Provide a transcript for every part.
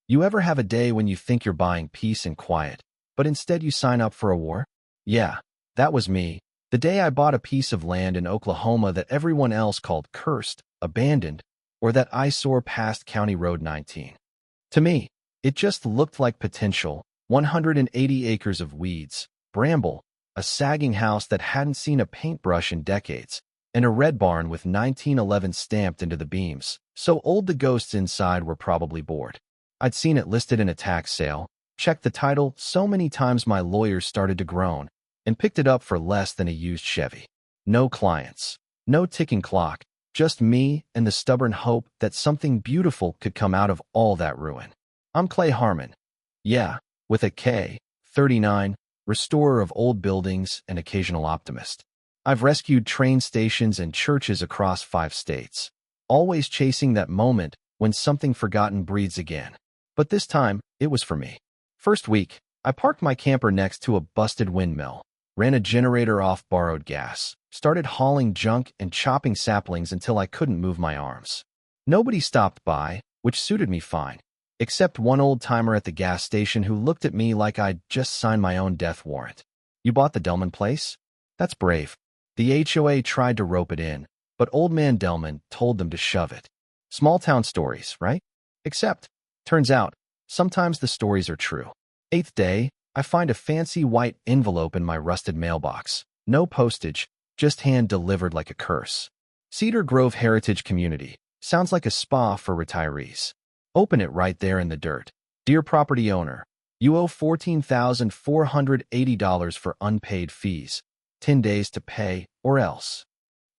You ever have a day when you think you're buying peace and quiet, but instead you sign up for a war? Yeah, that was me. The day I bought a piece of land in Oklahoma that everyone else called cursed, abandoned, or that eyesore past County Road 19. To me, it just looked like potential: 180 acres of weeds, bramble, a sagging house that hadn't seen a paintbrush in decades, and a red barn with 1911 stamped into the beams, so old the ghosts inside were probably bored. I'd seen it listed in a tax sale, checked the title so many times my lawyers started to groan, and picked it up for less than a used Chevy. No clients, no ticking clock, just me and the stubborn hope that something beautiful could come out of all that ruin. I'm Clay Harmon. Yeah, with a K, 39, restorer of old buildings and occasional optimist. I've rescued train stations and churches across 5 states, always chasing that moment when something forgotten breathes again. But this time, it was for me. First week, I parked my camper next to a busted windmill, ran a generator off borrowed gas, started hauling junk and chopping saplings until I couldn't move my arms. Nobody stopped by, which suited me fine, except one old-timer at the gas station who looked at me like I'd just signed my own death warrant. "You bought the Delman place? That's brave." The HOA tried to rope it in, but old man Delman told them to shove it. Small-town stories, right? Except, turns out, sometimes the stories are true. 8th day, I find a fancy white envelope in my rusted mailbox. No postage, just hand-delivered like a curse. Cedar Grove Heritage Community. Sounds like a spa for retirees. Open it right there in the dirt. "Dear property owner, you owe $14,480 for unpaid fees. 10 days to pay, or else."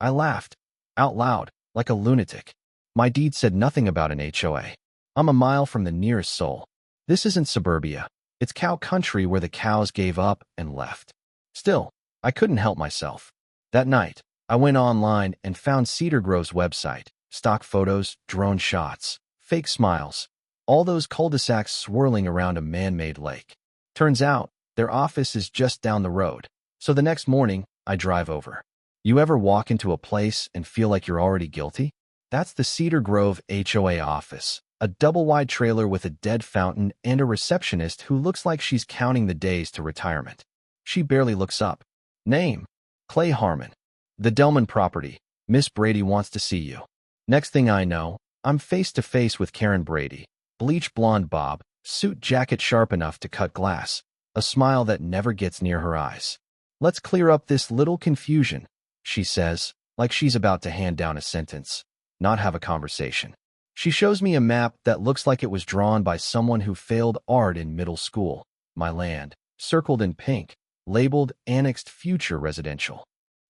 I laughed, out loud, like a lunatic. My deed said nothing about an HOA. I'm a mile from the nearest soul. This isn't suburbia. It's cow country where the cows gave up and left. Still, I couldn't help myself. That night, I went online and found Cedar Grove's website. Stock photos, drone shots, fake smiles, all those cul-de-sacs swirling around a man-made lake. Turns out, their office is just down the road. So the next morning, I drive over. You ever walk into a place and feel like you're already guilty? That's the Cedar Grove HOA office. A double-wide trailer with a dead fountain and a receptionist who looks like she's counting the days to retirement. She barely looks up. Name: Clay Harmon. The Delman property. Miss Brady wants to see you. Next thing I know, I'm face-to-face with Karen Brady. Bleach blonde bob, suit jacket sharp enough to cut glass, a smile that never gets near her eyes. "Let's clear up this little confusion," she says, like she's about to hand down a sentence, not have a conversation. She shows me a map that looks like it was drawn by someone who failed art in middle school. My land, circled in pink, labeled Annexed Future Residential.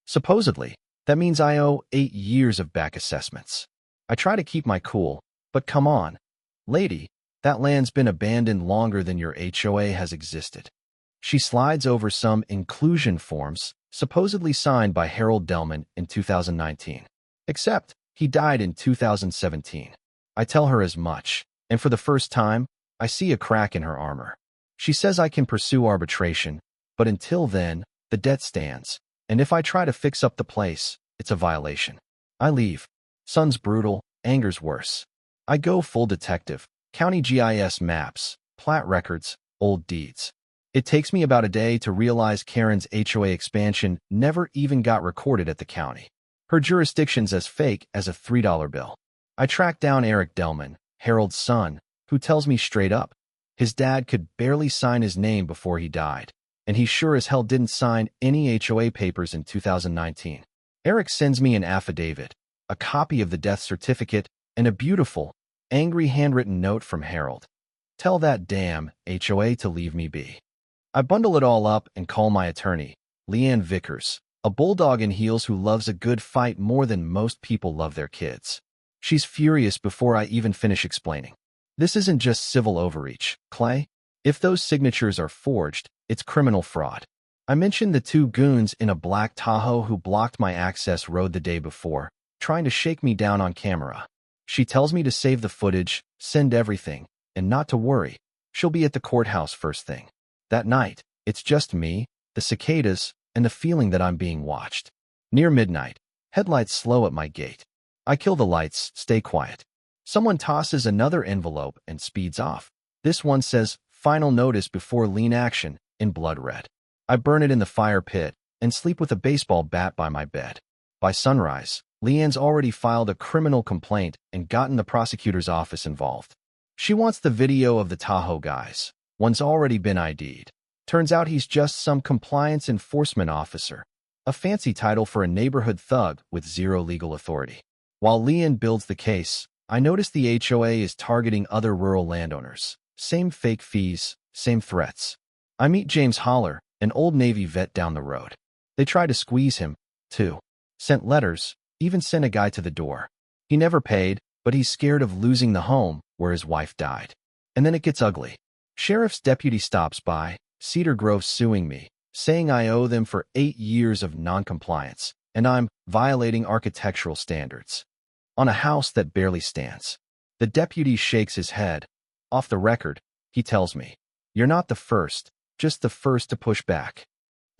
Supposedly, that means I owe 8 years of back assessments. I try to keep my cool, but come on, lady, that land's been abandoned longer than your HOA has existed. She slides over some inclusion forms, supposedly signed by Harold Delman in 2019. Except, he died in 2017. I tell her as much, and for the first time, I see a crack in her armor. She says I can pursue arbitration, but until then, the debt stands, and if I try to fix up the place, it's a violation. I leave. Son's brutal, anger's worse. I go full detective, county GIS maps, plat records, old deeds. It takes me about a day to realize Karen's HOA expansion never even got recorded at the county. Her jurisdiction's as fake as a $3 bill. I track down Eric Delman, Harold's son, who tells me straight up, his dad could barely sign his name before he died, and he sure as hell didn't sign any HOA papers in 2019. Eric sends me an affidavit, a copy of the death certificate, and a beautiful, angry handwritten note from Harold. Tell that damn HOA to leave me be. I bundle it all up and call my attorney, Leanne Vickers, a bulldog in heels who loves a good fight more than most people love their kids. She's furious before I even finish explaining. This isn't just civil overreach, Clay. If those signatures are forged, it's criminal fraud. I mentioned the 2 goons in a black Tahoe who blocked my access road the day before, trying to shake me down on camera. She tells me to save the footage, send everything, and not to worry. She'll be at the courthouse first thing. That night, it's just me, the cicadas, and the feeling that I'm being watched. Near midnight, headlights slow at my gate. I kill the lights, stay quiet. Someone tosses another envelope and speeds off. This one says, "Final notice before lien action," in blood red. I burn it in the fire pit and sleep with a baseball bat by my bed. By sunrise, Leanne's already filed a criminal complaint and gotten the prosecutor's office involved. She wants the video of the Tahoe guys. One's already been ID'd. Turns out he's just some compliance enforcement officer, a fancy title for a neighborhood thug with zero legal authority. While Leanne builds the case, I notice the HOA is targeting other rural landowners. Same fake fees, same threats. I meet James Holler, an old Navy vet down the road. They try to squeeze him, too. Sent letters, even sent a guy to the door. He never paid, but he's scared of losing the home where his wife died. And then it gets ugly. Sheriff's deputy stops by, Cedar Grove suing me, saying I owe them for 8 years of noncompliance, and I'm violating architectural standards on a house that barely stands. The deputy shakes his head. Off the record, he tells me, "You're not the first, just the first to push back."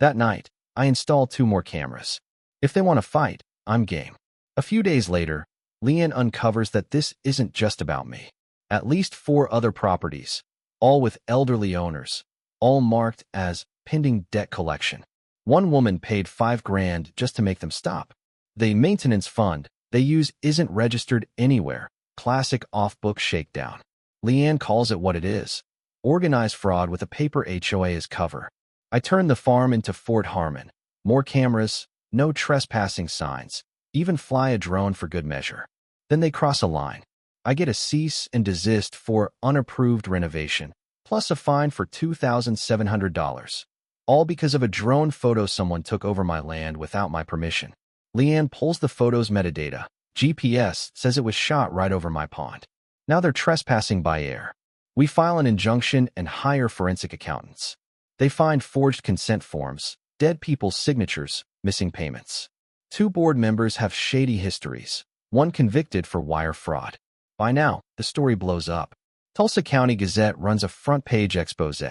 That night, I install 2 more cameras. If they want to fight, I'm game. A few days later, Leanne uncovers that this isn't just about me. At least 4 other properties, all with elderly owners, all marked as pending debt collection. One woman paid $5,000 just to make them stop. The maintenance fund they use isn't registered anywhere. Classic off-book shakedown. Leanne calls it what it is. Organized fraud with a paper HOA as cover. I turn the farm into Fort Harmon. More cameras, no trespassing signs, even fly a drone for good measure. Then they cross a line. I get a cease and desist for unapproved renovation, plus a fine for $2,700. All because of a drone photo someone took over my land without my permission. Leanne pulls the photo's metadata. GPS says it was shot right over my pond. Now they're trespassing by air. We file an injunction and hire forensic accountants. They find forged consent forms, dead people's signatures, missing payments. 2 board members have shady histories, one convicted for wire fraud. By now, the story blows up. Tulsa County Gazette runs a front-page expose.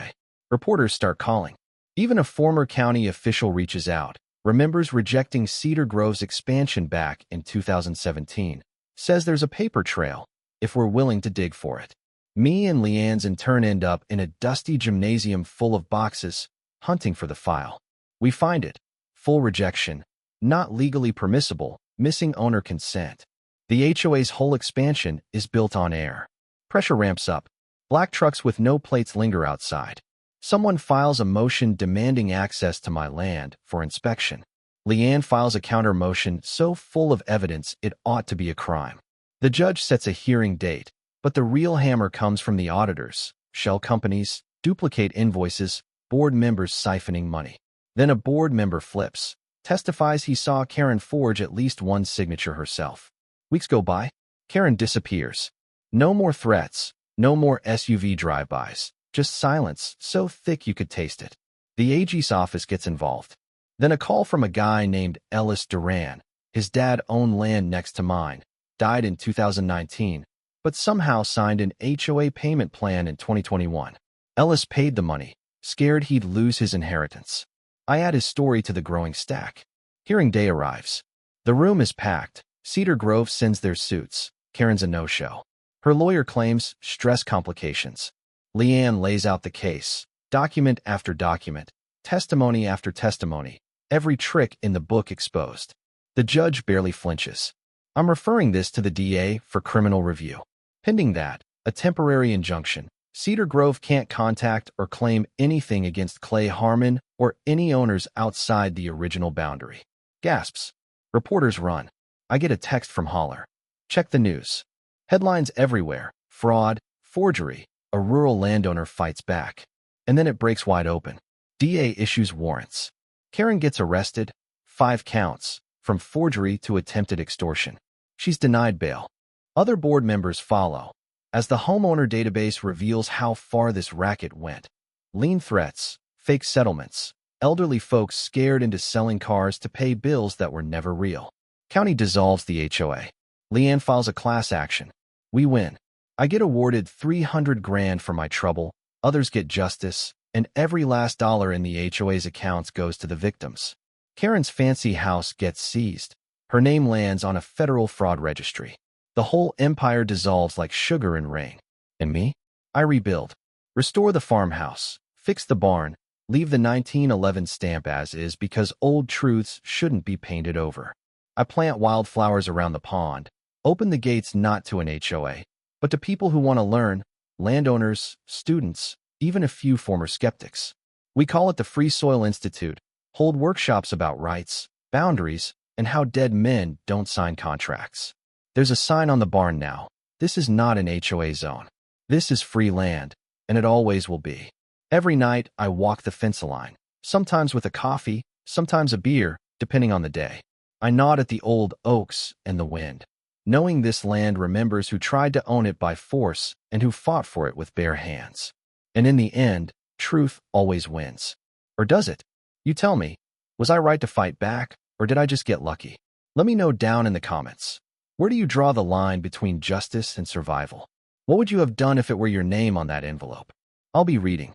Reporters start calling. Even a former county official reaches out, remembers rejecting Cedar Grove's expansion back in 2017, says there's a paper trail, if we're willing to dig for it. Me and Leanne's in turn end up in a dusty gymnasium full of boxes, hunting for the file. We find it. Full rejection. Not legally permissible. Missing owner consent. The HOA's whole expansion is built on air. Pressure ramps up. Black trucks with no plates linger outside. Someone files a motion demanding access to my land for inspection. Leanne files a counter motion so full of evidence it ought to be a crime. The judge sets a hearing date, but the real hammer comes from the auditors, shell companies, duplicate invoices, board members siphoning money. Then a board member flips, testifies he saw Karen forge at least one signature herself. Weeks go by. Karen disappears. No more threats, no more SUV drive-bys, just silence so thick you could taste it. The AG's office gets involved. Then a call from a guy named Ellis Duran. His dad owned land next to mine, died in 2019, but somehow signed an HOA payment plan in 2021. Ellis paid the money, scared he'd lose his inheritance. I add his story to the growing stack. Hearing day arrives. The room is packed. Cedar Grove sends their suits. Karen's a no-show. Her lawyer claims stress complications. Leanne lays out the case, document after document, testimony after testimony, every trick in the book exposed. The judge barely flinches. I'm referring this to the DA for criminal review. Pending that, a temporary injunction. Cedar Grove can't contact or claim anything against Clay Harmon or any owners outside the original boundary. Gasps. Reporters run. I get a text from Holler. Check the news. Headlines everywhere. Fraud, forgery, a rural landowner fights back. And then it breaks wide open. DA issues warrants. Karen gets arrested. 5 counts, from forgery to attempted extortion. She's denied bail. Other board members follow, as the homeowner database reveals how far this racket went. Lien threats, fake settlements, elderly folks scared into selling cars to pay bills that were never real. County dissolves the HOA. Leanne files a class action. We win. I get awarded $300,000 for my trouble, others get justice, and every last dollar in the HOA's accounts goes to the victims. Karen's fancy house gets seized. Her name lands on a federal fraud registry. The whole empire dissolves like sugar in rain. And me? I rebuild. Restore the farmhouse, fix the barn, leave the 1911 stamp as is because old truths shouldn't be painted over. I plant wildflowers around the pond, open the gates not to an HOA, but to people who want to learn, landowners, students, even a few former skeptics. We call it the Free Soil Institute, hold workshops about rights, boundaries, and how dead men don't sign contracts. There's a sign on the barn now. This is not an HOA zone. This is free land, and it always will be. Every night, I walk the fence line, sometimes with a coffee, sometimes a beer, depending on the day. I nod at the old oaks and the wind, knowing this land remembers who tried to own it by force and who fought for it with bare hands. And in the end, truth always wins. Or does it? You tell me, was I right to fight back, or did I just get lucky? Let me know down in the comments. Where do you draw the line between justice and survival? What would you have done if it were your name on that envelope? I'll be reading.